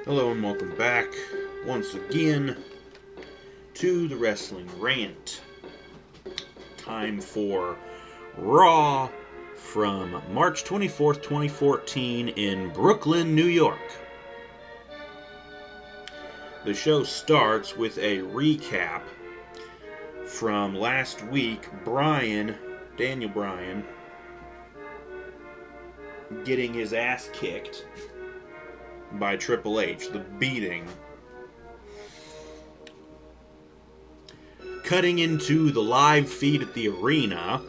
Hello and welcome back once again to the Wrestling Rant. Time for Raw from March 24th, 2014 in Brooklyn, New York. The show starts with a recap from last week. Daniel Bryan, getting his ass kicked by Triple H, the beating. Cutting into the live feed at the arena,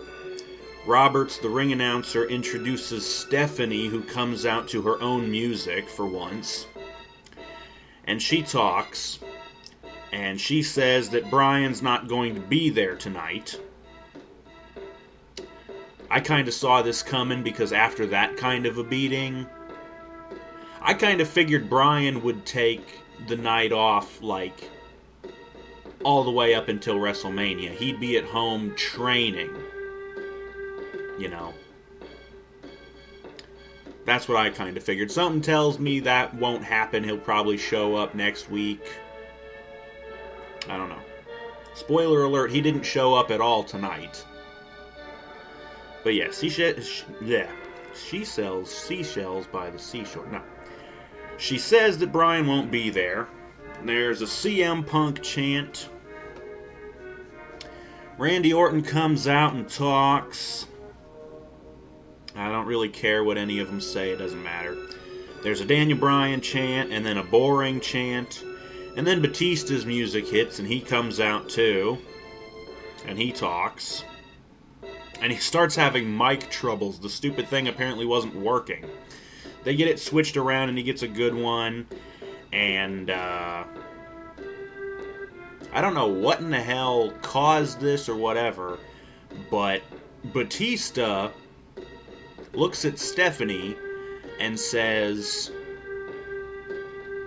Roberts, the ring announcer, introduces Stephanie, who comes out to her own music for once. And she talks, and she says that Bryan's not going to be there tonight. I kind of saw this coming because after that kind of a beating, I kind of figured Bryan would take the night off, like, all the way up until WrestleMania. He'd be at home training, you know. That's what I kind of figured. Something tells me that won't happen. He'll probably show up next week. I don't know. Spoiler alert, he didn't show up at all tonight. But yeah, she sells seashells by the seashore. No. She says that Bryan won't be there. There's a CM Punk chant. Randy Orton comes out and talks. I don't really care what any of them say, it doesn't matter. There's a Daniel Bryan chant, and then a boring chant. And then Batista's music hits, and he comes out too. And he talks. And he starts having mic troubles. The stupid thing apparently wasn't working. They get it switched around, and he gets a good one. And, I don't know what in the hell caused this or whatever, but Batista looks at Stephanie and says,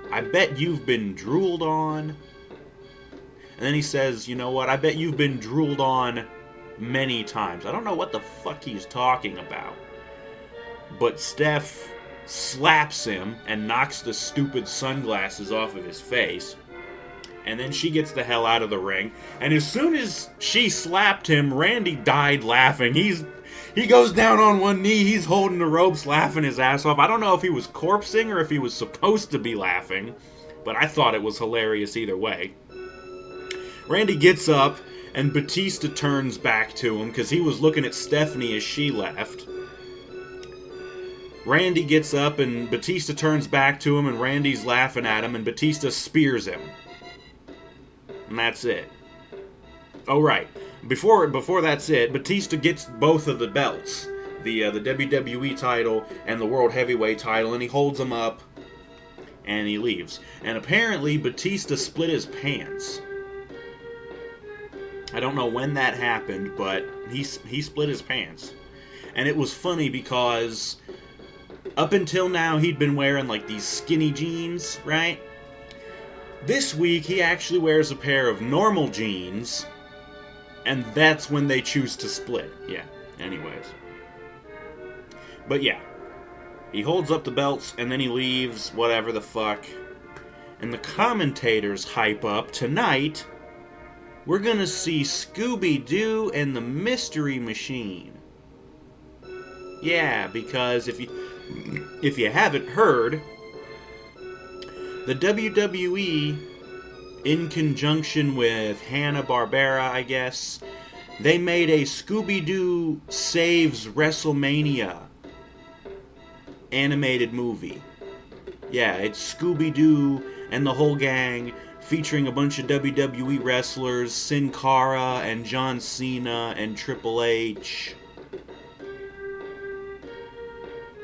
"I bet you've been drooled on." And then he says, "You know what, I bet you've been drooled on many times." I don't know what the fuck he's talking about. But Steph slaps him and knocks the stupid sunglasses off of his face. And then she gets the hell out of the ring. And as soon as she slapped him, Randy died laughing. He goes down on one knee, he's holding the ropes, laughing his ass off. I don't know if he was corpsing or if he was supposed to be laughing, but I thought it was hilarious either way. Randy gets up, and Batista turns back to him because he was looking at Stephanie as she left. Randy gets up, and Batista turns back to him, and Randy's laughing at him, and Batista spears him. And that's it. Oh, right. Before that's it, Batista gets both of the belts. The WWE title and the World Heavyweight title, and he holds them up, and he leaves. And apparently, Batista split his pants. I don't know when that happened, but he split his pants. And it was funny because up until now, he'd been wearing, like, these skinny jeans, right? This week, he actually wears a pair of normal jeans, and that's when they choose to split. Yeah, anyways. But yeah, he holds up the belts, and then he leaves, whatever the fuck. And the commentators hype up, tonight, we're gonna see Scooby-Doo and the Mystery Machine. Yeah, because if you haven't heard, the WWE, in conjunction with Hanna-Barbera, I guess, they made a Scooby-Doo Saves WrestleMania animated movie. Yeah, it's Scooby-Doo and the whole gang, featuring a bunch of WWE wrestlers, Sin Cara and John Cena and Triple H.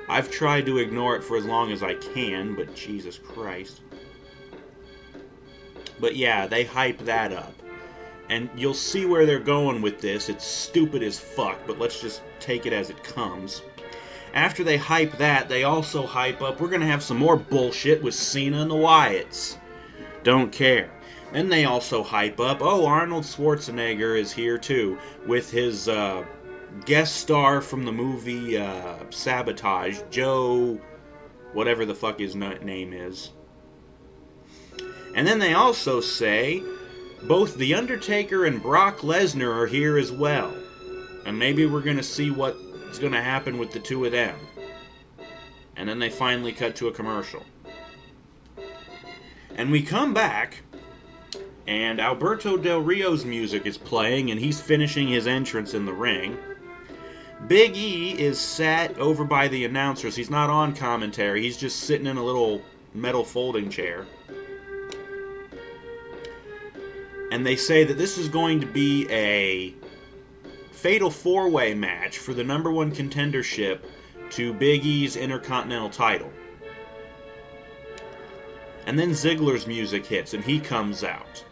I've tried to ignore it for as long as I can, but Jesus Christ. But yeah, they hype that up. And you'll see where they're going with this. It's stupid as fuck, but let's just take it as it comes. After they hype that, they also hype up, we're going to have some more bullshit with Cena and the Wyatts. Don't care. Then they also hype up, oh, Arnold Schwarzenegger is here too, with his guest star from the movie Sabotage, Joe, whatever the fuck his name is. And then they also say both The Undertaker and Brock Lesnar are here as well. And maybe we're going to see what's going to happen with the two of them. And then they finally cut to a commercial. And we come back, and Alberto Del Rio's music is playing, and he's finishing his entrance in the ring. Big E is sat over by the announcers. He's not on commentary. He's just sitting in a little metal folding chair. And they say that this is going to be a fatal four-way match for the number one contendership to Big E's Intercontinental title. And then Ziggler's music hits, and he comes out.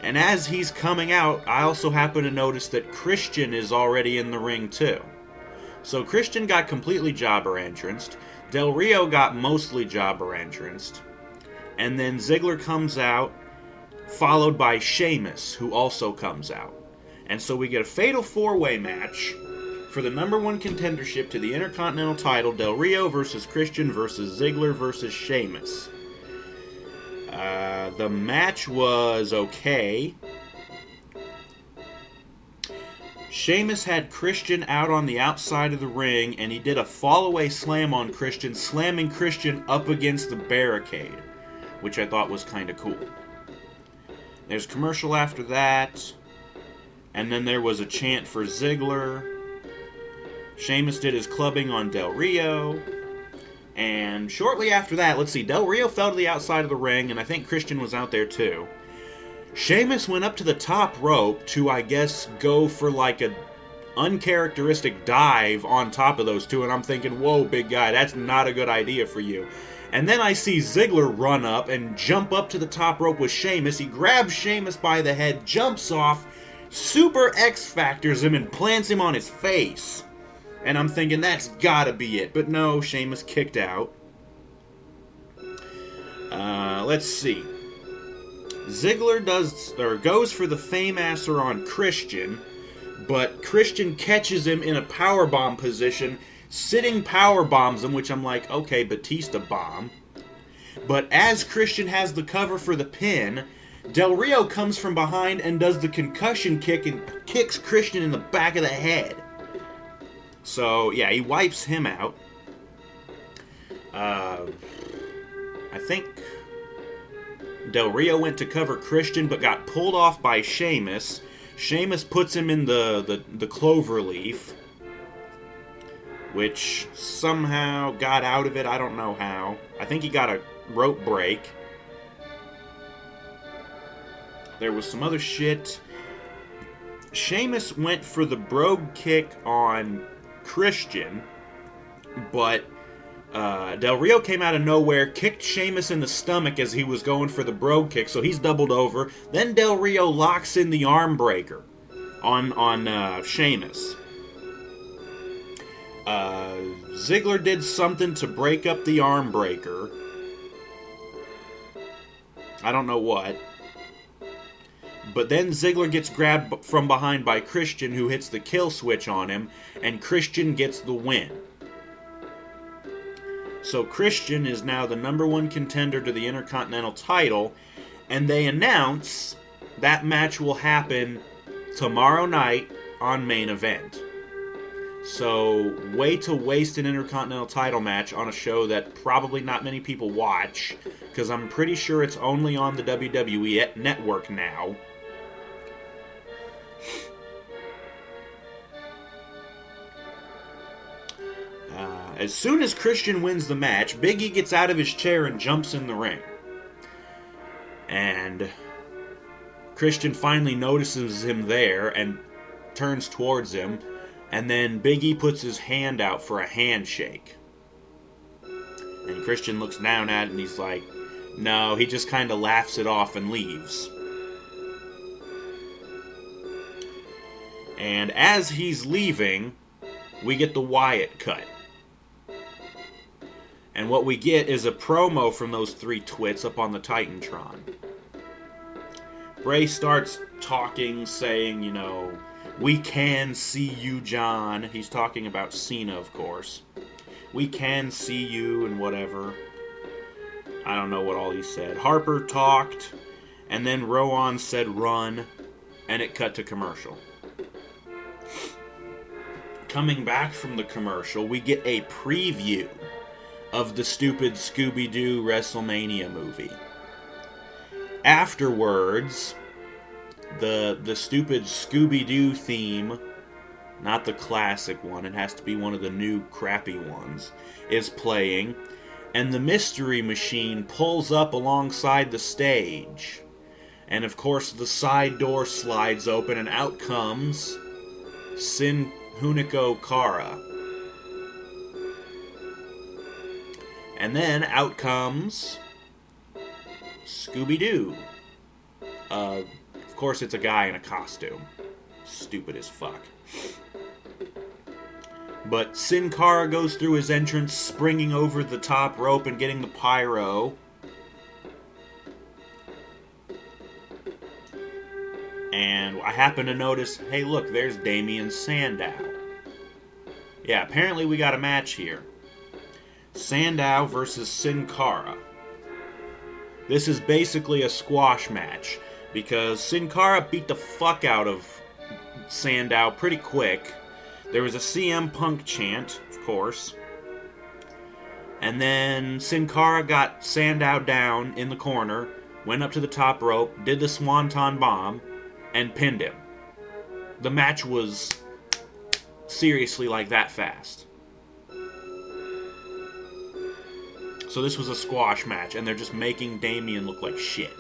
And as he's coming out, I also happen to notice that Christian is already in the ring, too. So Christian got completely jobber entranced. Del Rio got mostly jobber entranced. And then Ziggler comes out, followed by Sheamus, who also comes out. And so we get a fatal four-way match for the number one contendership to the Intercontinental title, Del Rio versus Christian versus Ziggler versus Sheamus. The match was okay. Sheamus had Christian out on the outside of the ring, and he did a fall-away slam on Christian, slamming Christian up against the barricade, which I thought was kind of cool. There's commercial after that, and then there was a chant for Ziggler. Sheamus did his clubbing on Del Rio. And shortly after that, let's see, Del Rio fell to the outside of the ring, and I think Christian was out there too. Sheamus went up to the top rope to, I guess, go for like an uncharacteristic dive on top of those two, and I'm thinking, whoa, big guy, that's not a good idea for you. And then I see Ziggler run up and jump up to the top rope with Sheamus. He grabs Sheamus by the head, jumps off, super X-Factors him, and plants him on his face. And I'm thinking, that's gotta be it. But no, Sheamus kicked out. Let's see. Ziggler goes for the Fameasser on Christian, but Christian catches him in a powerbomb position, sitting powerbombs him, which I'm like, okay, Batista bomb. But as Christian has the cover for the pin, Del Rio comes from behind and does the concussion kick and kicks Christian in the back of the head. So, yeah, he wipes him out. I think Del Rio went to cover Christian, but got pulled off by Sheamus. Sheamus puts him in the clover leaf, which somehow got out of it. I don't know how. I think he got a rope break. There was some other shit. Sheamus went for the brogue kick on Christian, but Del Rio came out of nowhere, kicked Sheamus in the stomach as he was going for the brogue kick, so he's doubled over. Then Del Rio locks in the arm breaker on Sheamus. Ziggler did something to break up the arm breaker. I don't know what. But then Ziggler gets grabbed from behind by Christian, who hits the kill switch on him, and Christian gets the win. So Christian is now the number one contender to the Intercontinental title, and they announce that match will happen tomorrow night on Main Event. So, way to waste an Intercontinental title match on a show that probably not many people watch, because I'm pretty sure it's only on the WWE Network now. As soon as Christian wins the match, Big E gets out of his chair and jumps in the ring. And Christian finally notices him there and turns towards him. And then Big E puts his hand out for a handshake. And Christian looks down at it and he's like, no, he just kind of laughs it off and leaves. And as he's leaving, we get the Wyatt cut. And what we get is a promo from those three twits up on the Titantron. Bray starts talking, saying, you know, we can see you, John. He's talking about Cena, of course. We can see you and whatever. I don't know what all he said. Harper talked, and then Rowan said run, and it cut to commercial. Coming back from the commercial, we get a preview of the stupid Scooby-Doo WrestleMania movie. Afterwards, the stupid Scooby-Doo theme, not the classic one, it has to be one of the new crappy ones, is playing, and the Mystery Machine pulls up alongside the stage. And of course the side door slides open and out comes Sin Hunico Kara. And then out comes Scooby-Doo. Of course it's a guy in a costume. Stupid as fuck. But Sin Cara goes through his entrance, springing over the top rope and getting the pyro. And I happen to notice, hey look, there's Damien Sandow. Yeah, apparently we got a match here. Sandow versus Sin Cara. This is basically a squash match, because Sin Cara beat the fuck out of Sandow pretty quick. There was a CM Punk chant, of course. And then Sin Cara got Sandow down in the corner, went up to the top rope, did the Swanton Bomb, and pinned him. The match was seriously like that fast. So this was a squash match, and they're just making Damien look like shit.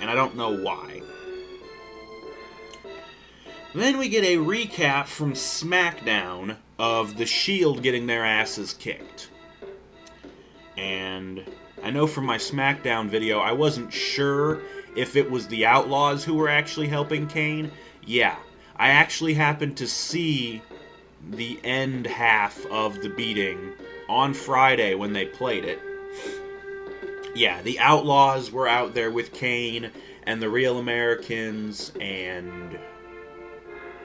And I don't know why. Then we get a recap from SmackDown of The Shield getting their asses kicked. And I know from my SmackDown video, I wasn't sure if it was the Outlaws who were actually helping Kane. Yeah, I actually happened to see the end half of the beating on Friday when they played it. Yeah, the Outlaws were out there with Kane and the Real Americans and...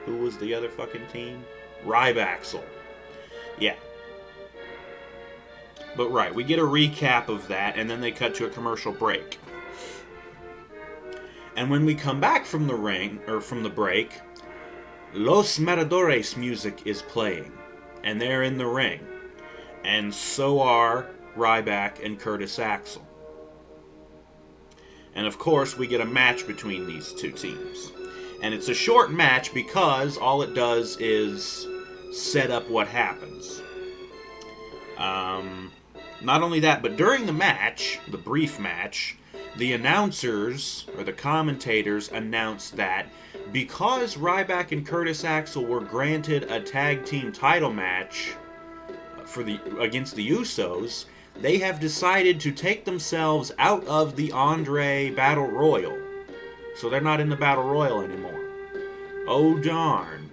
who was the other fucking team? Rybaxel. Yeah. But right, we get a recap of that, and then they cut to a commercial break. And when we come back from the ring, or from the break, Los Matadores music is playing. And they're in the ring. And so are Ryback and Curtis Axel. And of course, we get a match between these two teams. And it's a short match because all it does is set up what happens. Not only that, but during the match, the brief match, the announcers, or the commentators, announced that because Ryback and Curtis Axel were granted a tag team title match against the Usos, they have decided to take themselves out of the Andre Battle Royal. So they're not in the Battle Royal anymore. Oh darn.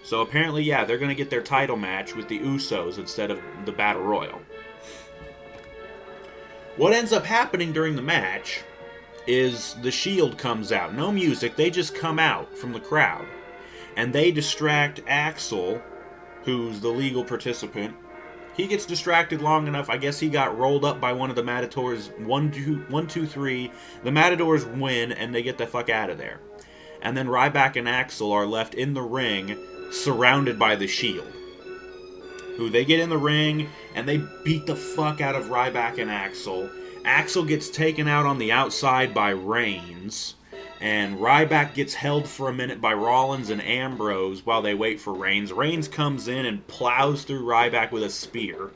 So apparently, yeah, they're going to get their title match with the Usos instead of the Battle Royal. What ends up happening during the match is the Shield comes out. No music, they just come out from the crowd. And they distract Axel, who's the legal participant. He gets distracted long enough. I guess he got rolled up by one of the Matadors. 1, 2, 3. The Matadors win, and they get the fuck out of there. And then Ryback and Axel are left in the ring, surrounded by the Shield. Who they get in the ring, and they beat the fuck out of Ryback and Axel. Axel gets taken out on the outside by Reigns. And Ryback gets held for a minute by Rollins and Ambrose while they wait for Reigns. Reigns comes in and plows through Ryback with a spear.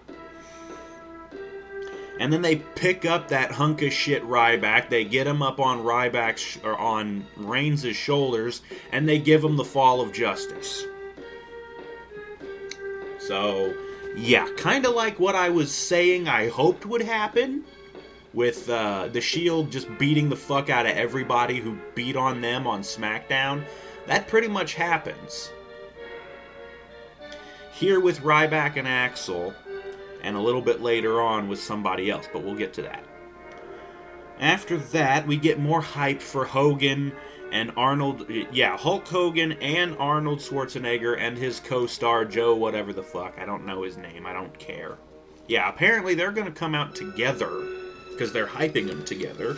And then they pick up that hunk of shit Ryback. They get him up on on Reigns' shoulders, and they give him the fall of justice. So, yeah, kind of like what I was saying I hoped would happen. With the Shield just beating the fuck out of everybody who beat on them on SmackDown. That pretty much happens. Here with Ryback and Axel, and a little bit later on with somebody else, but we'll get to that. After that, we get more hype for Hogan and Arnold. Yeah, Hulk Hogan and Arnold Schwarzenegger and his co-star Joe whatever the fuck. I don't know his name. I don't care. Yeah, apparently they're going to come out together because they're hyping them together.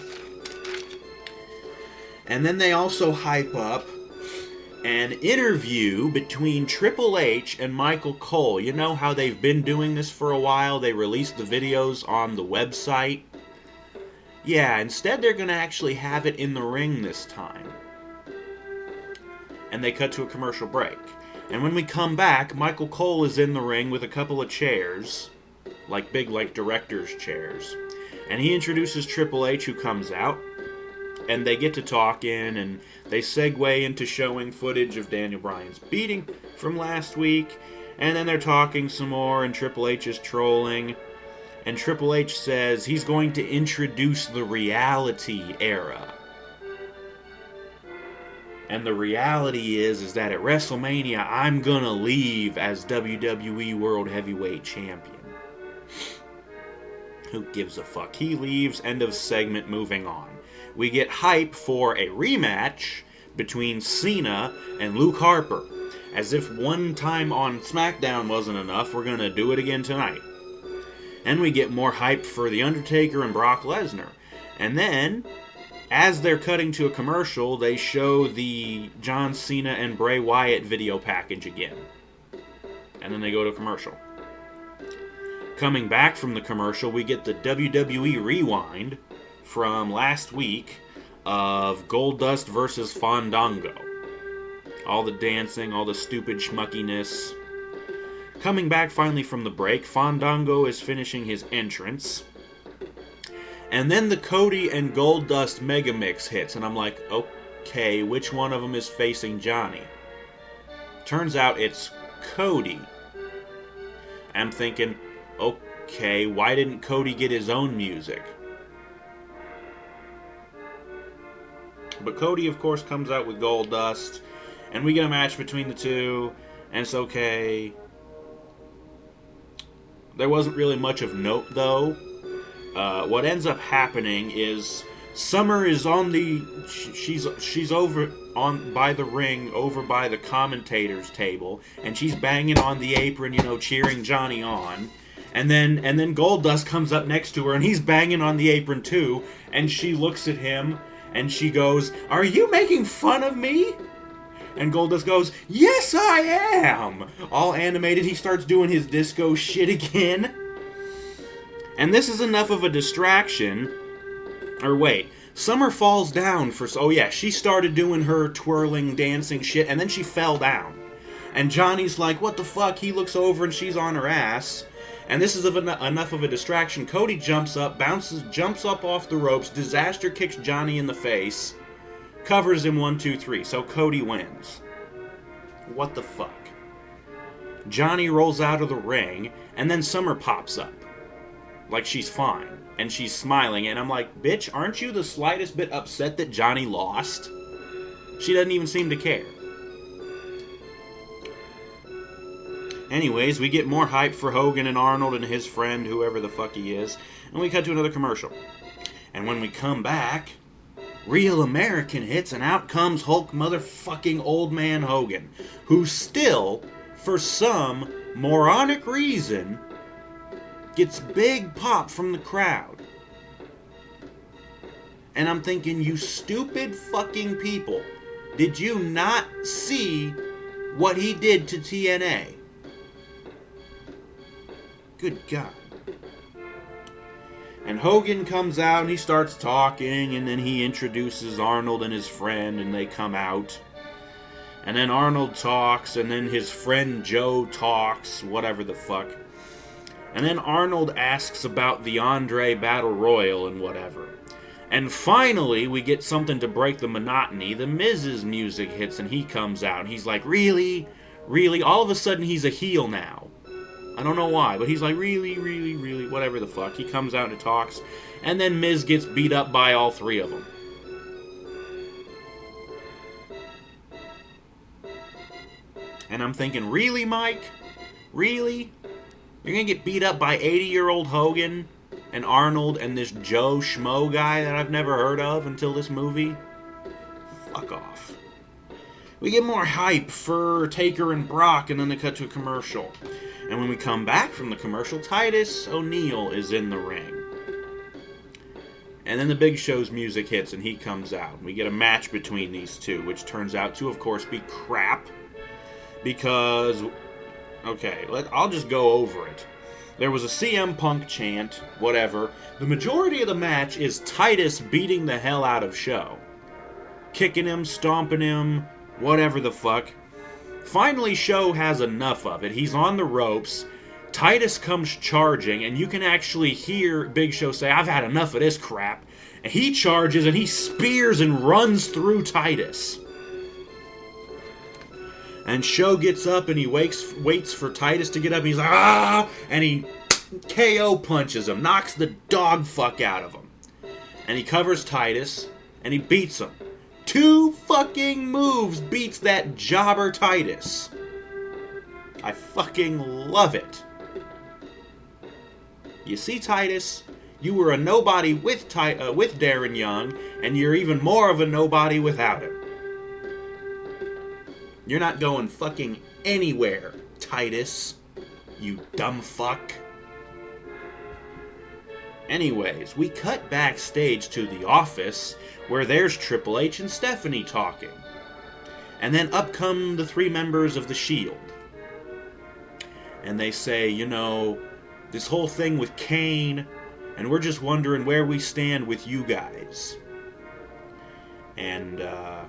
And then they also hype up an interview between Triple H and Michael Cole. You know how they've been doing this for a while? They released the videos on the website. Yeah, instead they're going to actually have it in the ring this time. And they cut to a commercial break. And when we come back, Michael Cole is in the ring with a couple of chairs, like big, like director's chairs. And he introduces Triple H, who comes out. And they get to talking, and they segue into showing footage of Daniel Bryan's beating from last week. And then they're talking some more, and Triple H is trolling. And Triple H says he's going to introduce the reality era. And the reality is that at WrestleMania, I'm gonna leave as WWE World Heavyweight Champion. Who gives a fuck? He leaves, end of segment, moving on. We get hype for a rematch between Cena and Luke Harper. As if one time on SmackDown wasn't enough, we're gonna do it again tonight. And we get more hype for The Undertaker and Brock Lesnar. And then, as they're cutting to a commercial, they show the John Cena and Bray Wyatt video package again. And then they go to commercial. Coming back from the commercial, we get the WWE Rewind from last week of Goldust versus Fandango. All the dancing, all the stupid schmuckiness. Coming back finally from the break, Fandango is finishing his entrance. And then the Cody and Goldust Mega Mix hits, and I'm like, okay, which one of them is facing Johnny? Turns out it's Cody. I'm thinking, okay, why didn't Cody get his own music? But Cody, of course, comes out with Goldust, and we get a match between the two, and it's okay. There wasn't really much of note, though. What ends up happening is Summer is on the... She's over on by the ring, over by the commentator's table, and she's banging on the apron, cheering Johnny on. And then Goldust comes up next to her, and he's banging on the apron too, and she looks at him, and she goes, "Are you making fun of me?" And Goldust goes, "Yes, I am!" All animated, he starts doing his disco shit again. And this is enough of a distraction. Or wait, Summer falls down for... Oh yeah, she started doing her twirling, dancing shit, and then she fell down. And Johnny's like, what the fuck? He looks over and she's on her ass. And this is enough of a distraction. Cody jumps up, jumps up off the ropes, disaster kicks Johnny in the face, covers him 1, 2, 3. So Cody wins. What the fuck? Johnny rolls out of the ring, and then Summer pops up. Like she's fine. And she's smiling, and I'm like, bitch, aren't you the slightest bit upset that Johnny lost? She doesn't even seem to care. Anyways, we get more hype for Hogan and Arnold and his friend, whoever the fuck he is, and we cut to another commercial. And when we come back, Real American hits, and out comes Hulk motherfucking old man Hogan, who still, for some moronic reason, gets big pop from the crowd. And I'm thinking, you stupid fucking people, did you not see what he did to TNA? Good God. And Hogan comes out and he starts talking, and then he introduces Arnold and his friend, and they come out. And then Arnold talks, and then his friend Joe talks, whatever the fuck. And then Arnold asks about the Andre Battle Royal and whatever. And finally, we get something to break the monotony. The Miz's music hits and he comes out. And he's like, really? Really? All of a sudden, he's a heel now. I don't know why, but he's like, really, really, really, whatever the fuck. He comes out and talks. And then Miz gets beat up by all three of them. And I'm thinking, really, Mike? Really? You're gonna get beat up by 80-year-old Hogan and Arnold and this Joe Schmo guy that I've never heard of until this movie? Fuck off. We get more hype for Taker and Brock, and then they cut to a commercial. And when we come back from the commercial, Titus O'Neil is in the ring. And then the Big Show's music hits and he comes out. We get a match between these two, which turns out to, of course, be crap. Because, okay, I'll just go over it. There was a CM Punk chant, whatever. The majority of the match is Titus beating the hell out of Show. Kicking him, stomping him, whatever the fuck. Finally, Show has enough of it. He's on the ropes. Titus comes charging, and you can actually hear Big Show say, "I've had enough of this crap." And he charges, and he spears and runs through Titus. And Show gets up, and he waits for Titus to get up, and he's like, "Ah!" And he KO punches him, knocks the dog fuck out of him. And he covers Titus, and he beats him. 2 fucking moves beats that jobber Titus. I fucking love it. You see, Titus, you were a nobody with Darren Young, and you're even more of a nobody without him. You're not going fucking anywhere, Titus, you dumb fuck. Anyways, we cut backstage to the office, where there's Triple H and Stephanie talking. And then up come the 3 members of the Shield. And they say, you know, this whole thing with Kane, and we're just wondering where we stand with you guys. And, I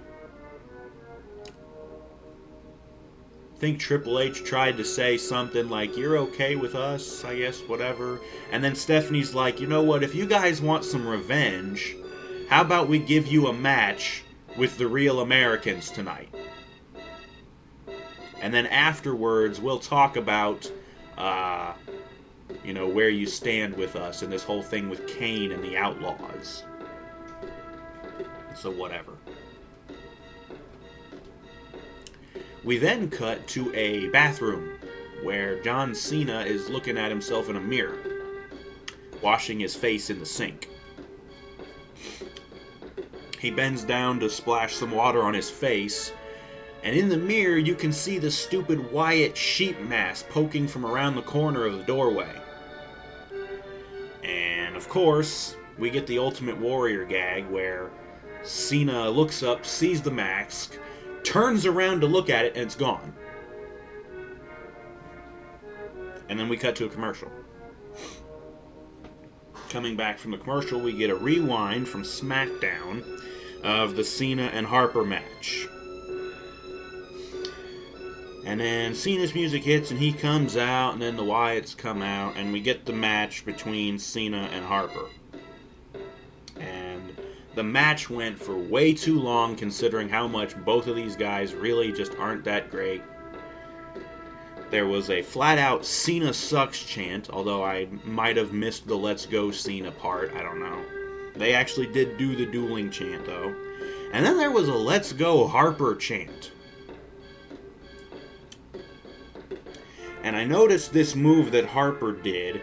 think Triple H tried to say something like, "You're okay with us, I guess, whatever." And then Stephanie's like, "You know what, if you guys want some revenge, how about we give you a match with the Real Americans tonight? And then afterwards, we'll talk about, you know, where you stand with us and this whole thing with Kane and the Outlaws." So whatever. We then cut to a bathroom where John Cena is looking at himself in a mirror, washing his face in the sink. He bends down to splash some water on his face, and in the mirror you can see the stupid Wyatt sheep mask poking from around the corner of the doorway. And of course, we get the Ultimate Warrior gag where Cena looks up, sees the mask, turns around to look at it, and it's gone. And then we cut to a commercial. Coming back from the commercial, we get a rewind from SmackDown of the Cena and Harper match. And then Cena's music hits and he comes out, and then the Wyatts come out, and we get the match between Cena and Harper. And the match went for way too long, considering how much both of these guys really just aren't that great. There was a flat-out Cena sucks chant, although I might have missed the Let's Go Cena part, I don't know. They actually did do the dueling chant, though. And then there was a Let's Go Harper chant. And I noticed this move that Harper did.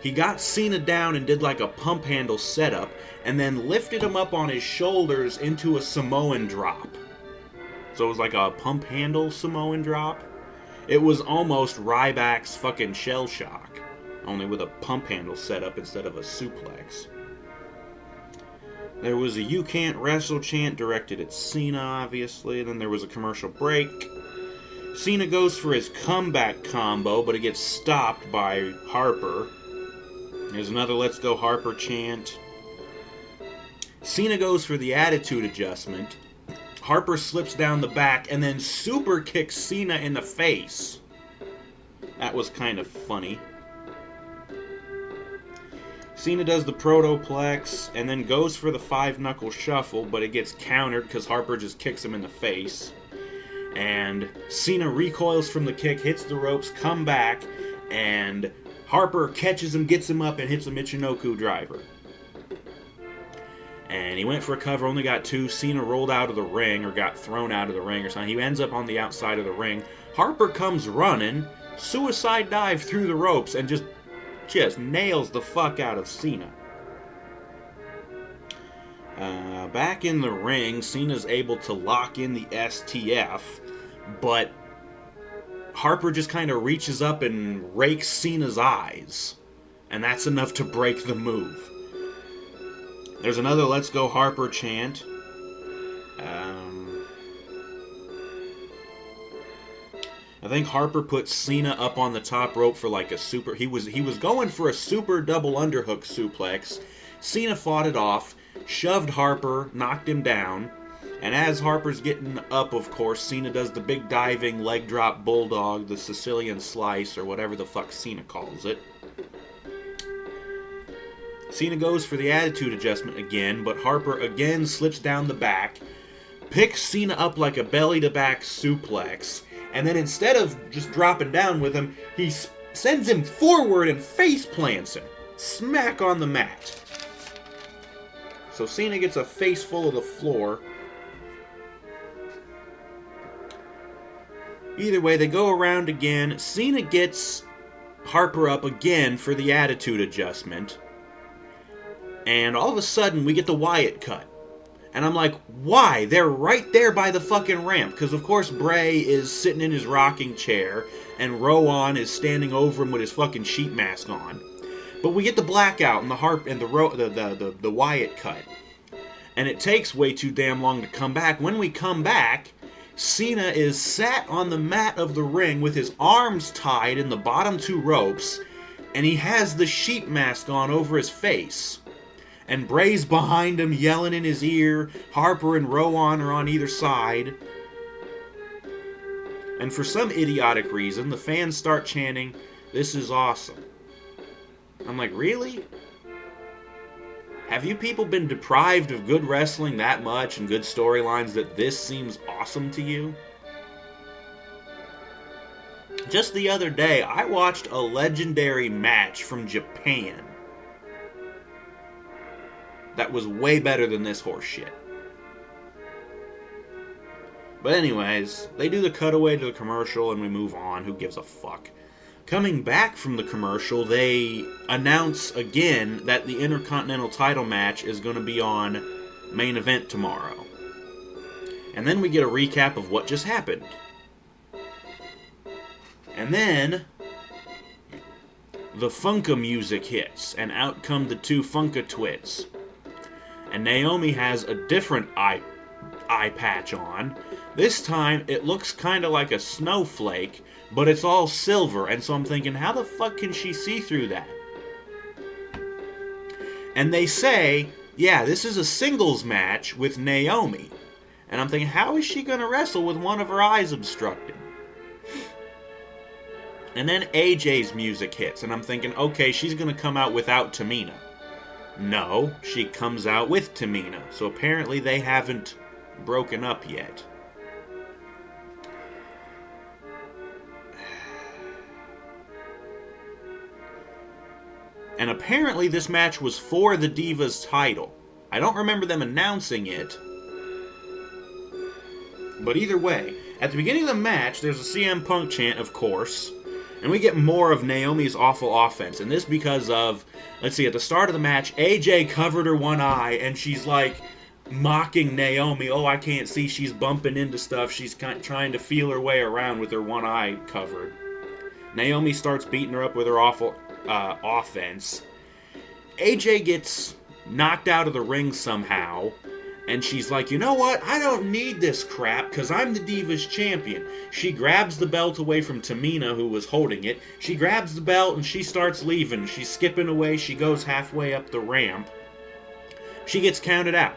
He got Cena down and did like a pump handle setup, and then lifted him up on his shoulders into a Samoan drop. So it was like a pump handle Samoan drop. It was almost Ryback's fucking Shell Shock, only with a pump handle setup instead of a suplex. There was a "You Can't Wrestle" chant directed at Cena, obviously. Then there was a commercial break. Cena goes for his comeback combo, but it gets stopped by Harper. There's another "Let's Go Harper" chant. Cena goes for the attitude adjustment. Harper slips down the back and then super kicks Cena in the face. That was kind of funny. Cena does the protoplex and then goes for the 5-knuckle shuffle, but it gets countered because Harper just kicks him in the face. And Cena recoils from the kick, hits the ropes, come back, and Harper catches him, gets him up, and hits a Michinoku driver. And he went for a cover, only got 2. Cena rolled out of the ring, or got thrown out of the ring or something. He ends up on the outside of the ring. Harper comes running, suicide dive through the ropes, and just nails the fuck out of Cena. Back in the ring, Cena's able to lock in the STF, but Harper just kind of reaches up and rakes Cena's eyes. And that's enough to break the move. There's another Let's Go Harper chant. I think Harper put Cena up on the top rope for like a super... He was going for a super double underhook suplex. Cena fought it off, shoved Harper, knocked him down. And as Harper's getting up, of course, Cena does the big diving leg drop bulldog, the Sicilian slice, or whatever the fuck Cena calls it. Cena goes for the attitude adjustment again, but Harper again slips down the back, picks Cena up like a belly-to-back suplex, and then instead of just dropping down with him, he sends him forward and face plants him. Smack on the mat. So Cena gets a face full of the floor. Either way, they go around again. Cena gets Harper up again for the attitude adjustment. And all of a sudden, we get the Wyatt cut. And I'm like, why? They're right there by the fucking ramp. Because, of course, Bray is sitting in his rocking chair. And Rowan is standing over him with his fucking sheet mask on. But we get the blackout and the Wyatt cut. And it takes way too damn long to come back. When we come back, Cena is sat on the mat of the ring with his arms tied in the bottom two ropes. And he has the sheet mask on over his face. And Bray's behind him, yelling in his ear. Harper and Rowan are on either side. And for some idiotic reason, the fans start chanting, "This is awesome." I'm like, really? Have you people been deprived of good wrestling that much and good storylines that this seems awesome to you? Just the other day, I watched a legendary match from Japan that was way better than this horse shit. But anyways, they do the cutaway to the commercial and we move on. Who gives a fuck? Coming back from the commercial, they announce again that the Intercontinental title match is going to be on Main Event tomorrow. And then we get a recap of what just happened. And then the Funka music hits, and out come the two Funka twits. And Naomi has a different eye patch on. This time, it looks kind of like a snowflake, but it's all silver, and so I'm thinking, how the fuck can she see through that? And they say, yeah, this is a singles match with Naomi. And I'm thinking, how is she going to wrestle with one of her eyes obstructed? And then AJ's music hits, and I'm thinking, okay, she's going to come out without Tamina. No, she comes out with Tamina. So apparently they haven't broken up yet. And apparently this match was for the Divas title. I don't remember them announcing it. But either way, at the beginning of the match, there's a CM Punk chant, of course. And we get more of Naomi's awful offense. And this because of, let's see, at the start of the match, AJ covered her one eye, and she's like mocking Naomi. Oh, I can't see. She's bumping into stuff. She's trying to feel her way around with her one eye covered. Naomi starts beating her up with her awful offense. AJ gets knocked out of the ring somehow. And she's like, you know what? I don't need this crap because I'm the Divas champion. She grabs the belt away from Tamina, who was holding it. She grabs the belt and she starts leaving. She's skipping away. She goes halfway up the ramp. She gets counted out.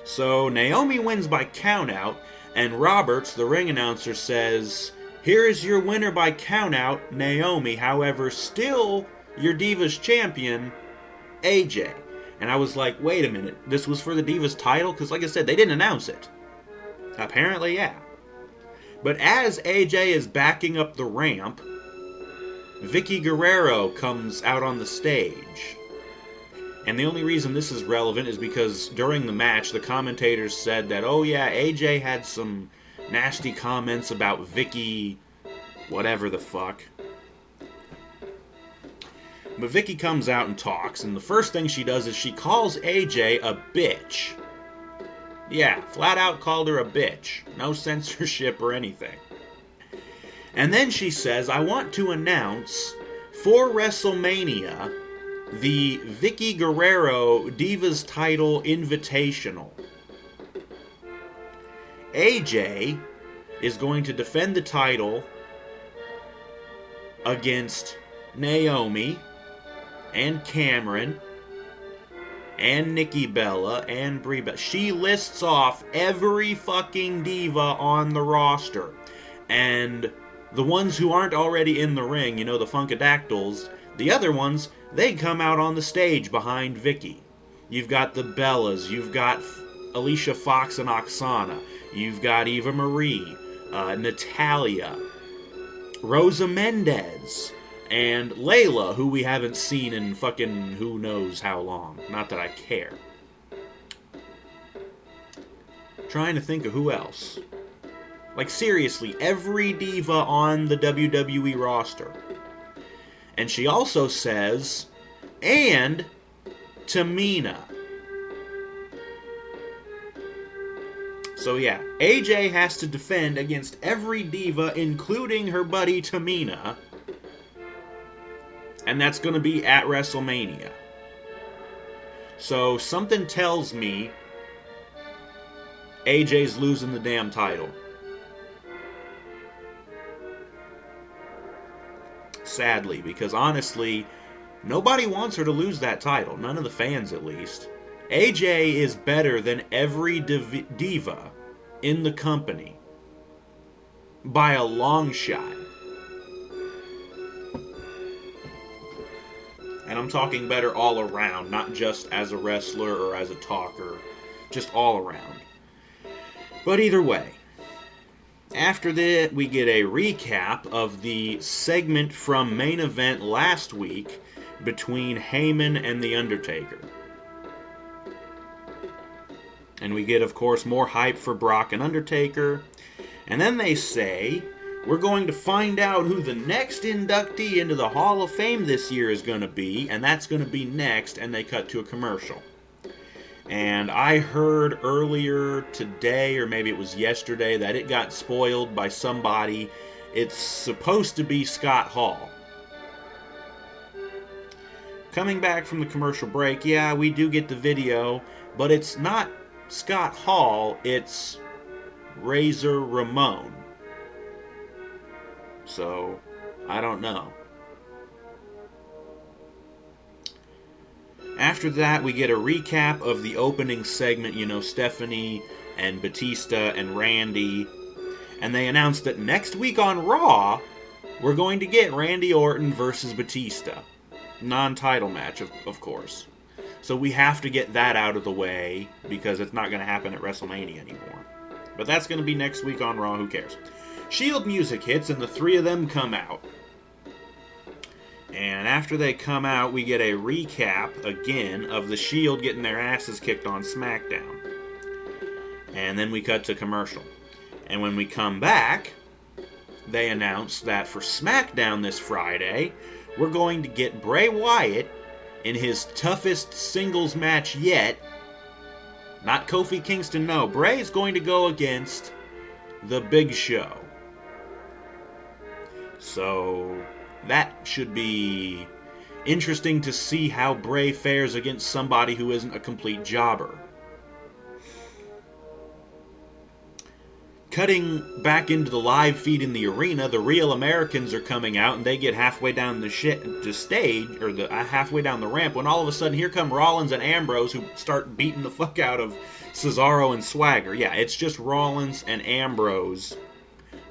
So Naomi wins by countout. And Roberts, the ring announcer, says, here is your winner by countout, Naomi. However, still your Divas champion, AJ. And I was like, wait a minute, this was for the Divas title? Because like I said, they didn't announce it. Apparently, yeah. But as AJ is backing up the ramp, Vicky Guerrero comes out on the stage. And the only reason this is relevant is because during the match, the commentators said that, oh yeah, AJ had some nasty comments about Vicky, whatever the fuck. But Vicky comes out and talks, and the first thing she does is she calls AJ a bitch. Yeah, flat out called her a bitch. No censorship or anything. And then she says, I want to announce for WrestleMania the Vicky Guerrero Divas Title Invitational. AJ is going to defend the title against Naomi and Cameron and Nikki Bella and Brie Bella. She lists off every fucking diva on the roster. And the ones who aren't already in the ring, you know, the Funkadactyls, the other ones, they come out on the stage behind Vicky. You've got the Bellas, you've got Alicia Fox and Oksana, you've got Eva Marie, Natalia, Rosa Mendez, and Layla, who we haven't seen in fucking who knows how long. Not that I care. Trying to think of who else. Like, seriously, every diva on the WWE roster. And she also says, and Tamina. So yeah, AJ has to defend against every diva, including her buddy Tamina. And that's going to be at WrestleMania. So something tells me AJ's losing the damn title. Sadly, because honestly, nobody wants her to lose that title. None of the fans, at least. AJ is better than every diva in the company. By a long shot. And I'm talking better all around, not just as a wrestler or as a talker. Just all around. But either way, after that, we get a recap of the segment from Main Event last week between Heyman and The Undertaker. And we get, of course, more hype for Brock and Undertaker. And then they say, we're going to find out who the next inductee into the Hall of Fame this year is going to be, and that's going to be next, and they cut to a commercial. And I heard earlier today, or maybe it was yesterday, that it got spoiled by somebody. It's supposed to be Scott Hall. Coming back from the commercial break, yeah, we do get the video, but it's not Scott Hall, it's Razor Ramon. So, I don't know. After that, we get a recap of the opening segment, you know, Stephanie and Batista and Randy. And they announce that next week on Raw, we're going to get Randy Orton versus Batista. Non-title match, of course. So we have to get that out of the way, because it's not going to happen at WrestleMania anymore. But that's going to be next week on Raw, who cares? Shield music hits, and the three of them come out. And after they come out, we get a recap, again, of the Shield getting their asses kicked on SmackDown. And then we cut to commercial. And when we come back, they announce that for SmackDown this Friday, we're going to get Bray Wyatt in his toughest singles match yet. Not Kofi Kingston, no. Bray is going to go against The Big Show. So that should be interesting to see how Bray fares against somebody who isn't a complete jobber. Cutting back into the live feed in the arena, the Real Americans are coming out, and they get halfway down the stage, or halfway down the ramp, when all of a sudden here come Rollins and Ambrose, who start beating the fuck out of Cesaro and Swagger. Yeah, it's just Rollins and Ambrose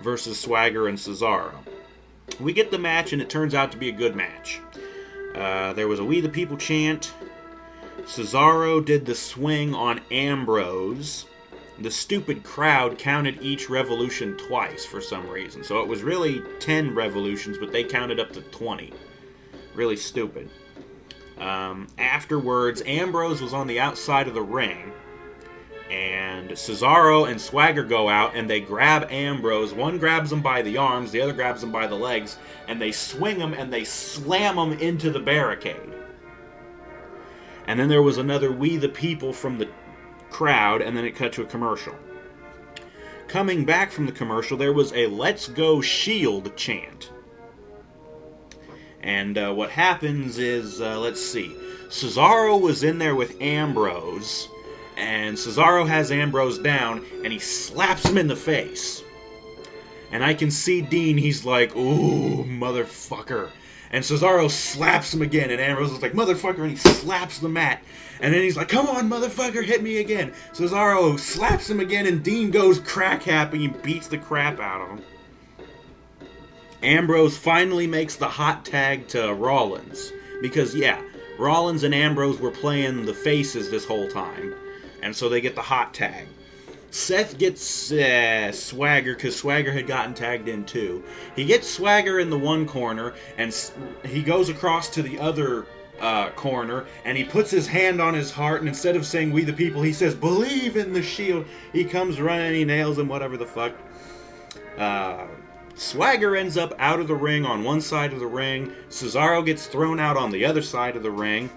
versus Swagger and Cesaro. We get the match, and it turns out to be a good match. There was a We the People chant. Cesaro did the swing on Ambrose. The stupid crowd counted each revolution twice for some reason. So it was really 10 revolutions, but they counted up to 20. Really stupid. Afterwards, Ambrose was on the outside of the ring. And Cesaro and Swagger go out, and they grab Ambrose. One grabs him by the arms, the other grabs him by the legs. And they swing him, and they slam him into the barricade. And then there was another We the People from the crowd, and then it cut to a commercial. coming back from the commercial, there was a "Let's Go Shield" chant. And what happens is, let's see, Cesaro was in there with Ambrose, and Cesaro has Ambrose down, and he slaps him in the face. And I can see Dean, he's like, "Ooh, motherfucker." And Cesaro slaps him again, and Ambrose is like, "Motherfucker," and he slaps the mat. And then he's like, "Come on, motherfucker, hit me again." Cesaro slaps him again, and Dean goes crack happy and beats the crap out of him. Ambrose finally makes the hot tag to Rollins. Because, yeah, Rollins and Ambrose were playing the faces this whole time. And so they get the hot tag. Seth gets Swagger, because Swagger had gotten tagged in too. He gets Swagger in the one corner, and he goes across to the other corner, and he puts his hand on his heart, and instead of saying "We the People," he says "Believe in the Shield." He comes running, he nails him, whatever the fuck. Swagger ends up out of the ring on one side of the ring. Cesaro gets thrown out on the other side of the ring.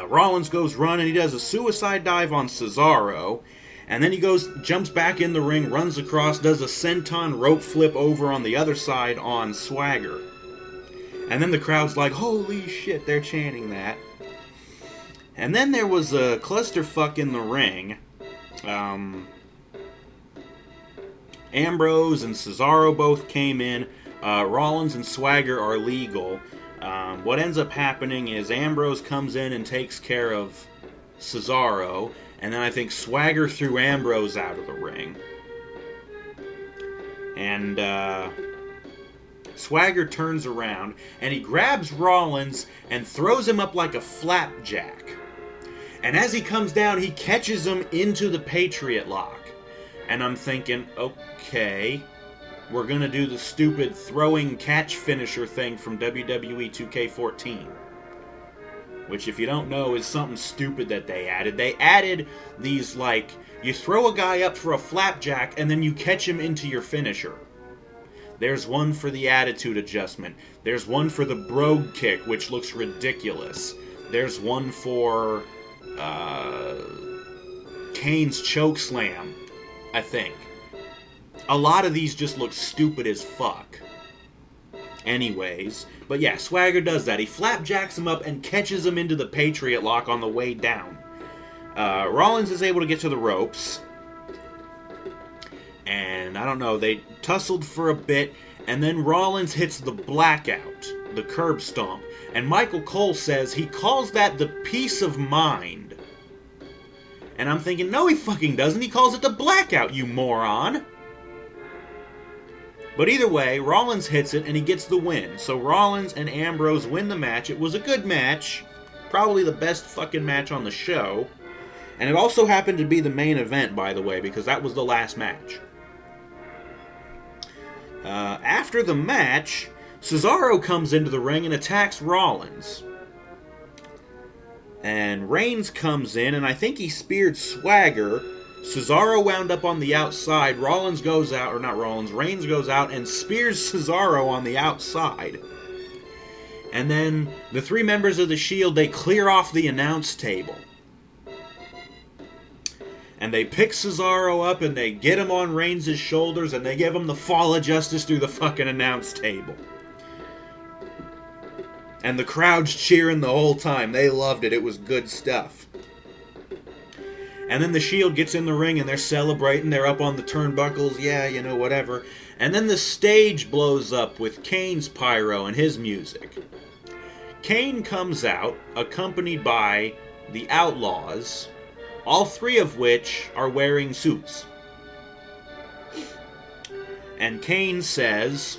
Rollins goes running, he does a suicide dive on Cesaro. And then he jumps back in the ring, runs across, does a senton rope flip over on the other side on Swagger. And then the crowd's like, "Holy shit," they're chanting that. And then there was a clusterfuck in the ring. Ambrose and Cesaro both came in. Rollins and Swagger are legal. What ends up happening is Ambrose comes in and takes care of Cesaro. And then I think Swagger threw Ambrose out of the ring. And Swagger turns around and he grabs Rollins and throws him up like a flapjack. And as he comes down, he catches him into the Patriot Lock. And I'm thinking, okay, we're going to do the stupid throwing catch finisher thing from WWE 2K14. Which, if you don't know, is something stupid that they added. They added these, like, you throw a guy up for a flapjack and then you catch him into your finisher. There's one for the attitude adjustment. There's one for the brogue kick, which looks ridiculous. There's one for Kane's choke slam, I think. A lot of these just look stupid as fuck. Anyways, but yeah, Swagger does that. He flapjacks him up and catches him into the Patriot Lock on the way down. Rollins is able to get to the ropes. And, I don't know, they tussled for a bit, and then Rollins hits the blackout, the curb stomp. And Michael Cole says he calls that the peace of mind. And I'm thinking, no he fucking doesn't, he calls it the blackout, you moron! But either way, Rollins hits it and he gets the win. So Rollins and Ambrose win the match. It was a good match. Probably the best fucking match on the show. And it also happened to be the main event, by the way, because that was the last match. After the match, Cesaro comes into the ring and attacks Rollins. And Reigns comes in, and I think he speared Swagger. Cesaro wound up on the outside. Reigns goes out and spears Cesaro on the outside. And then the three members of the Shield, they clear off the announce table. And they pick Cesaro up and they get him on Reigns' shoulders and they give him the fall of justice through the fucking announce table. And the crowd's cheering the whole time. They loved it. It was good stuff. And then the Shield gets in the ring and they're celebrating. They're up on the turnbuckles. Yeah, you know, whatever. And then the stage blows up with Kane's pyro and his music. Kane comes out, accompanied by the Outlaws, all three of which are wearing suits. And Kane says,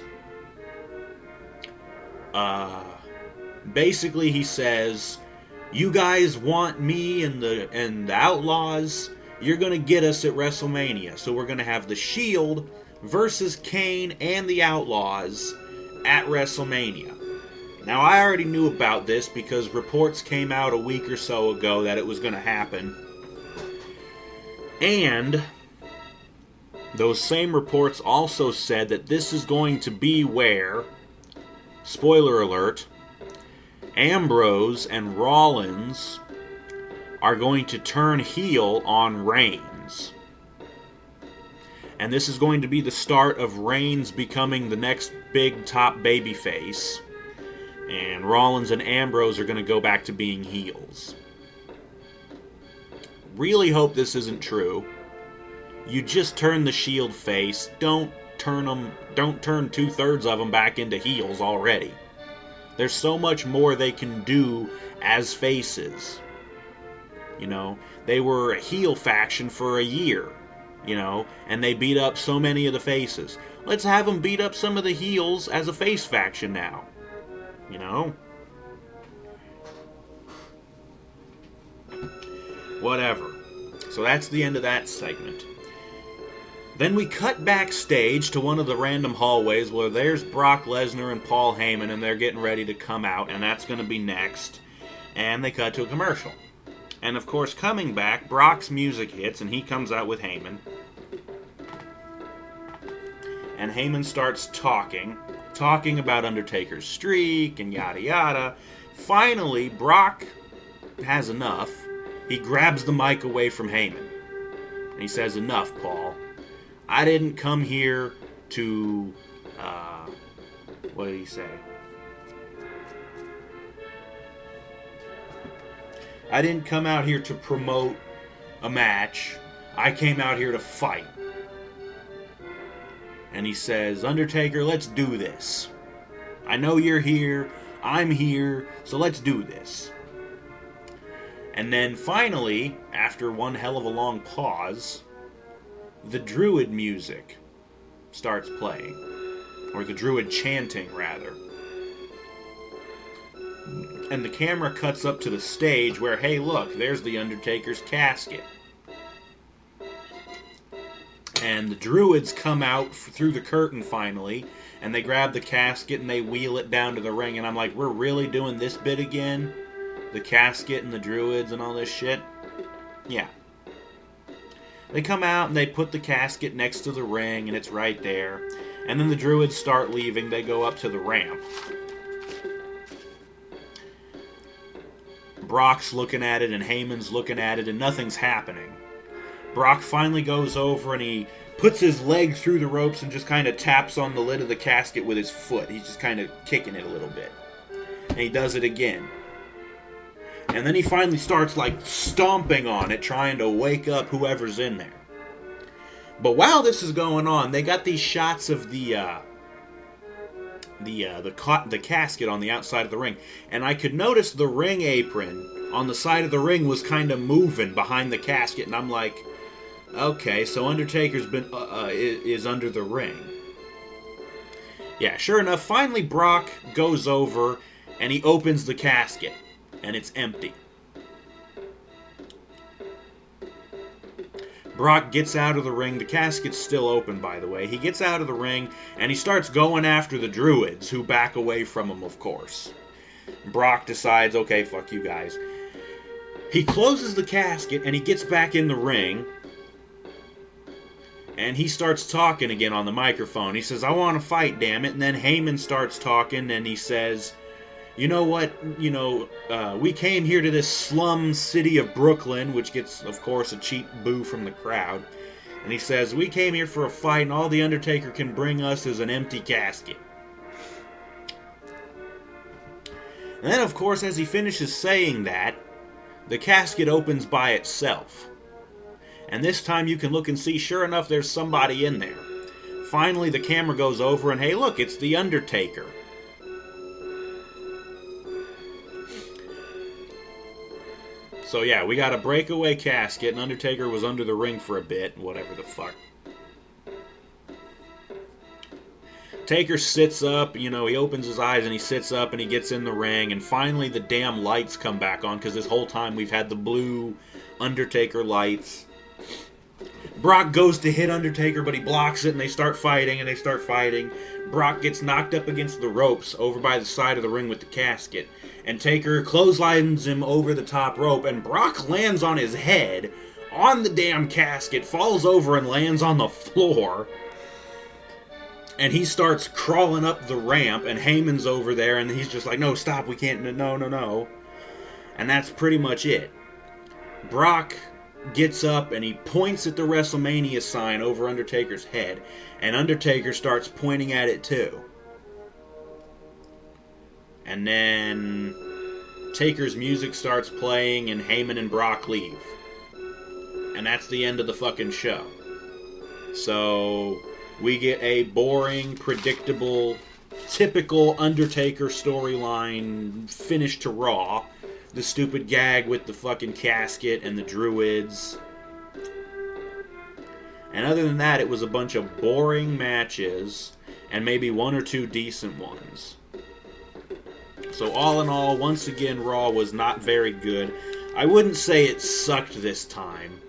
basically he says, you guys want me and the Outlaws, you're going to get us at WrestleMania. So we're going to have the Shield versus Kane and the Outlaws at WrestleMania. Now, I already knew about this because reports came out a week or so ago that it was going to happen. And those same reports also said that this is going to be where, spoiler alert, Ambrose and Rollins are going to turn heel on Reigns. And this is going to be the start of Reigns becoming the next big top babyface. And Rollins and Ambrose are going to go back to being heels. Really hope this isn't true. You just turn the Shield face. Don't turn 2/3 of them back into heels already. There's so much more they can do as faces. You know, they were a heel faction for a year. You know, and they beat up so many of the faces. Let's have them beat up some of the heels as a face faction now. You know? Whatever. So that's the end of that segment. Then we cut backstage to one of the random hallways where there's Brock Lesnar and Paul Heyman, and they're getting ready to come out, and that's going to be next. And they cut to a commercial. And of course, coming back, Brock's music hits, and he comes out with Heyman. And Heyman starts talking about Undertaker's streak and yada yada. Finally, Brock has enough. He grabs the mic away from Heyman. And he says, "Enough, Paul. I didn't come here to, what did he say? I didn't come out here to promote a match. I came out here to fight." And he says, "Undertaker, let's do this. I know you're here. I'm here. So let's do this." And then finally, after one hell of a long pause, the Druid music starts playing. Or the Druid chanting, rather. And the camera cuts up to the stage where, hey, look, there's the Undertaker's casket. And the Druids come out through the curtain finally, and they grab the casket and they wheel it down to the ring. And I'm like, we're really doing this bit again? The casket and the Druids and all this shit? Yeah. They come out and they put the casket next to the ring, and it's right there. And then the Druids start leaving. They go up to the ramp. Brock's looking at it and Heyman's looking at it and nothing's happening. Brock finally goes over and he puts his leg through the ropes and just kind of taps on the lid of the casket with his foot. He's just kind of kicking it a little bit. And he does it again. And then he finally starts like stomping on it, trying to wake up whoever's in there. But while this is going on, they got these shots of the casket on the outside of the ring, and I could notice the ring apron on the side of the ring was kind of moving behind the casket, and I'm like, okay, so Undertaker's been is under the ring. Yeah, sure enough, finally Brock goes over and he opens the casket, and it's empty. Brock gets out of the ring. The casket's still open, by the way. He gets out of the ring, and he starts going after the Druids, who back away from him, of course. Brock decides, okay, fuck you guys. He closes the casket, and he gets back in the ring, and he starts talking again on the microphone. He says, "I want to fight, damn it." And then Heyman starts talking, and he says, "You know what, we came here to this slum city of Brooklyn," which gets, of course, a cheap boo from the crowd. And he says, "We came here for a fight, and all the Undertaker can bring us is an empty casket." And then, of course, as he finishes saying that, the casket opens by itself. And this time you can look and see, sure enough, there's somebody in there. Finally, the camera goes over, and hey, look, it's the Undertaker. So yeah, we got a breakaway casket, and Undertaker was under the ring for a bit, whatever the fuck. Taker sits up, he opens his eyes and he sits up and he gets in the ring, and finally the damn lights come back on, because this whole time we've had the blue Undertaker lights. Brock goes to hit Undertaker, but he blocks it, and they start fighting, Brock gets knocked up against the ropes over by the side of the ring with the casket, and Taker clotheslines him over the top rope, and Brock lands on his head on the damn casket, falls over and lands on the floor, and he starts crawling up the ramp, and Heyman's over there, and he's just like, "No, stop, we can't, no. And that's pretty much it. Brock gets up and he points at the WrestleMania sign over Undertaker's head, and Undertaker starts pointing at it too. And then Taker's music starts playing and Heyman and Brock leave. And that's the end of the fucking show. So we get a boring, predictable, typical Undertaker storyline finish to Raw. The stupid gag with the fucking casket and the druids. And other than that, it was a bunch of boring matches and maybe one or two decent ones. So all in all, once again, Raw was not very good. I wouldn't say it sucked this time.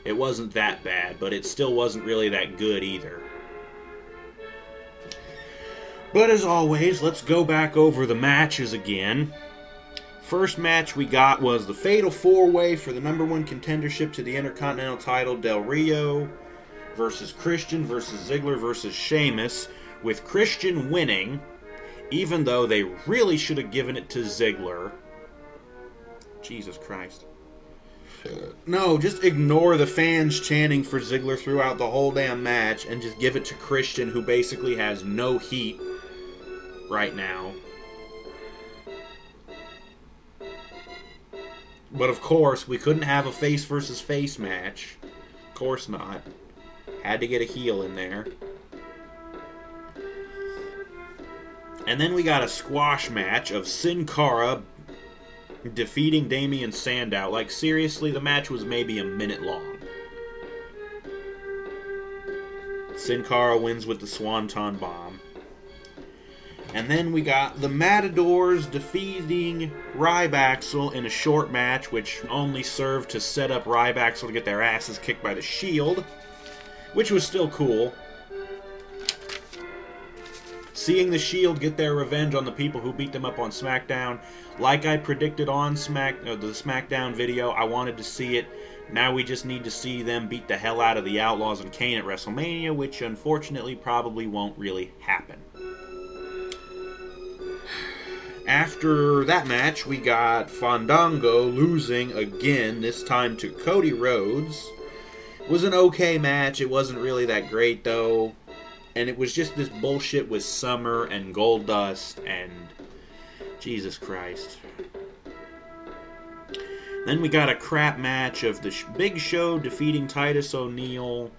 It wasn't that bad, but it still wasn't really that good either. But as always, let's go back over the matches again. First match we got was the Fatal 4-Way for the number one contendership to the Intercontinental title, Del Rio versus Christian versus Ziggler versus Sheamus, with Christian winning, even though they really should have given it to Ziggler. Jesus Christ. No, just ignore the fans chanting for Ziggler throughout the whole damn match and just give it to Christian, who basically has no heat right now. But of course, we couldn't have a face versus face match. Of course not. Had to get a heel in there. And then we got a squash match of Sin Cara defeating Damien Sandow. Like, seriously, the match was maybe a minute long. Sin Cara wins with the Swanton Bomb. And then we got the Matadors defeating Rybaxel in a short match, which only served to set up Rybaxel to get their asses kicked by the Shield, which was still cool. Seeing the Shield get their revenge on the people who beat them up on SmackDown, like I predicted on the SmackDown video, I wanted to see it. Now we just need to see them beat the hell out of the Outlaws and Kane at WrestleMania, which unfortunately probably won't really happen. After that match, we got Fandango losing again, this time to Cody Rhodes. It was an okay match. It wasn't really that great, though. And it was just this bullshit with Summer and Goldust and Jesus Christ. Then we got a crap match of the Big Show defeating Titus O'Neil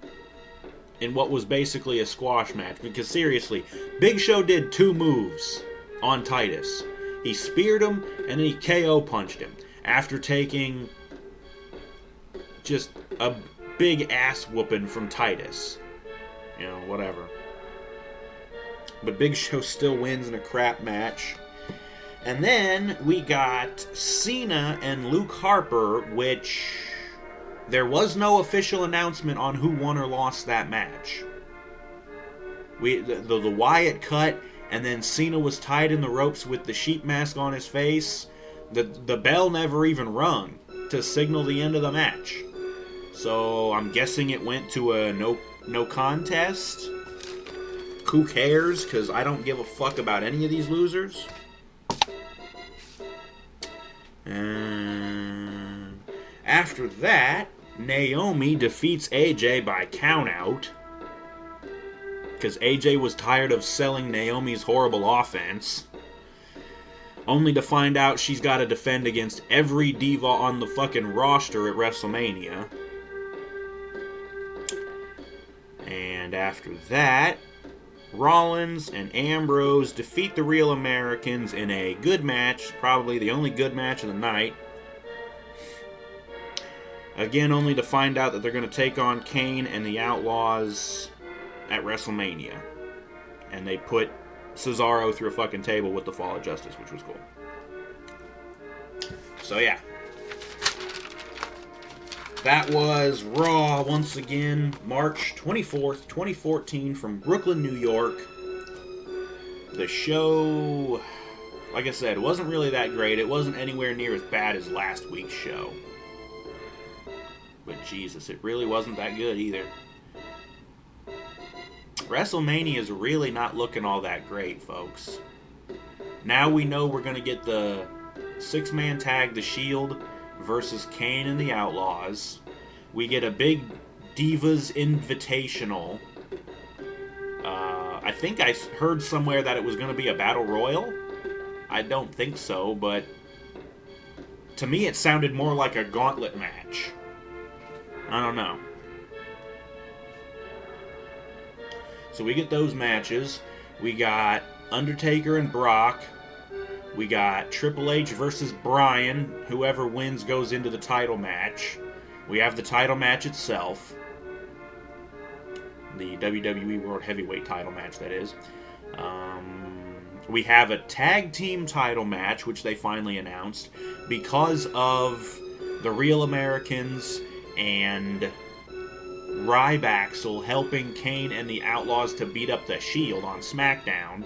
in what was basically a squash match. Because seriously, Big Show did two moves on Titus. He speared him, and then he KO punched him. After taking just a big ass whooping from Titus. You know, whatever. But Big Show still wins in a crap match. And then we got Cena and Luke Harper, which there was no official announcement on who won or lost that match. The Wyatt cut, and then Cena was tied in the ropes with the sheep mask on his face. The bell never even rung to signal the end of the match. So I'm guessing it went to a no contest. Who cares? Because I don't give a fuck about any of these losers. And after that, Naomi defeats AJ by countout. Because AJ was tired of selling Naomi's horrible offense. Only to find out she's got to defend against every diva on the fucking roster at WrestleMania. And after that, Rollins and Ambrose defeat the Real Americans in a good match. Probably the only good match of the night. Again, only to find out that they're going to take on Kane and the Outlaws at WrestleMania. And they put Cesaro through a fucking table with the Fall of Justice, which was cool. So yeah. That was Raw once again, March 24th, 2014 from Brooklyn, New York. The show, like I said, wasn't really that great. It wasn't anywhere near as bad as last week's show. But Jesus, it really wasn't that good either. WrestleMania is really not looking all that great, folks. Now we know we're going to get the six-man tag, The Shield, versus Kane and the Outlaws. We get a big Divas Invitational. I think I heard somewhere that it was going to be a Battle Royal. I don't think so, but to me it sounded more like a gauntlet match. I don't know. So we get those matches. We got Undertaker and Brock. We got Triple H versus Bryan. Whoever wins goes into the title match. We have the title match itself. The WWE World Heavyweight title match, that is. We have a tag team title match, which they finally announced, because of the Real Americans and Rybaxel helping Kane and the Outlaws to beat up the Shield on SmackDown.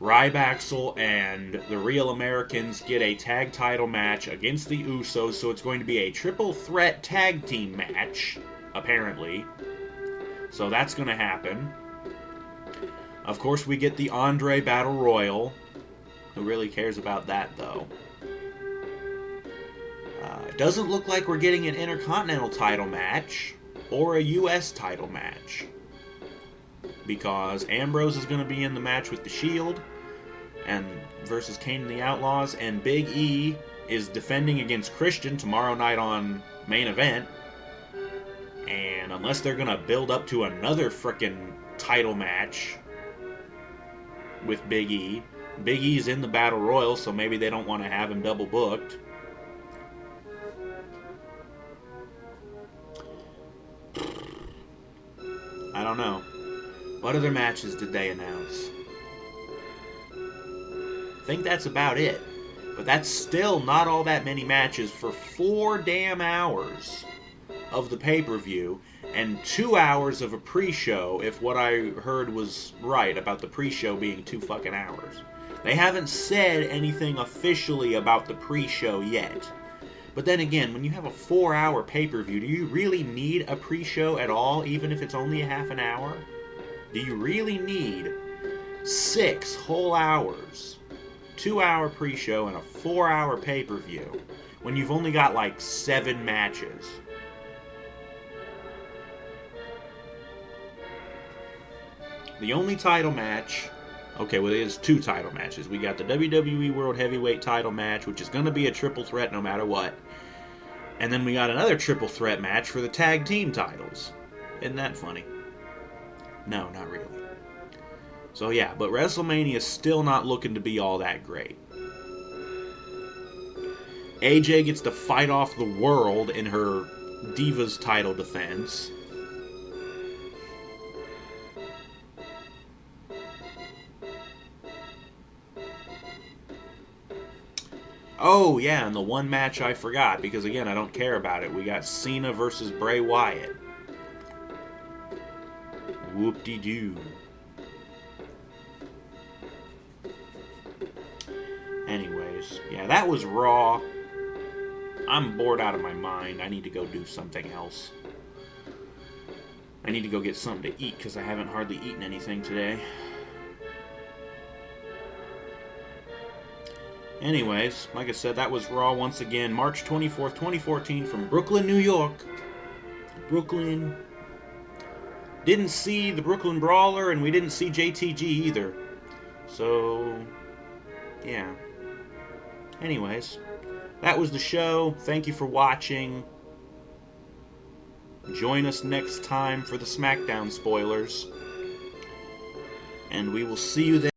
Rybaxel and the Real Americans get a tag title match against the Usos, so it's going to be a triple threat tag team match, apparently. So that's going to happen. Of course, we get the Andre Battle Royal. Who really cares about that, though? It doesn't look like we're getting an Intercontinental title match or a U.S. title match, because Ambrose is going to be in the match with the Shield and versus Kane and the Outlaws, and Big E is defending against Christian tomorrow night on Main Event. And unless they're going to build up to another frickin' title match with Big E, Big E's in the Battle Royal, so maybe they don't want to have him double booked. I don't know. What other matches did they announce? I think that's about it. But that's still not all that many matches for 4 damn hours of the pay-per-view and 2 hours of a pre-show, if what I heard was right about the pre-show being 2 fucking hours. They haven't said anything officially about the pre-show yet. But then again, when you have a 4-hour pay-per-view, do you really need a pre-show at all, even if it's only a half an hour? Do you really need 6 whole hours, 2-hour pre-show, and a 4-hour pay-per-view when you've only got like 7 matches? The only title match... Okay, well, there's 2 title matches. We got the WWE World Heavyweight title match, which is going to be a triple threat no matter what. And then we got another triple threat match for the tag team titles. Isn't that funny? No, not really. So yeah, but WrestleMania is still not looking to be all that great. AJ gets to fight off the world in her Divas title defense. Oh, yeah, and the one match I forgot, because again, I don't care about it. We got Cena versus Bray Wyatt. Whoop-de-doo. Anyways, yeah, that was Raw. I'm bored out of my mind. I need to go do something else. I need to go get something to eat, because I haven't hardly eaten anything today. Anyways, like I said, that was Raw once again, March 24th, 2014, from Brooklyn, New York. Brooklyn. Didn't see the Brooklyn Brawler, and we didn't see JTG either. So, yeah. Anyways, that was the show. Thank you for watching. Join us next time for the SmackDown spoilers. And we will see you then.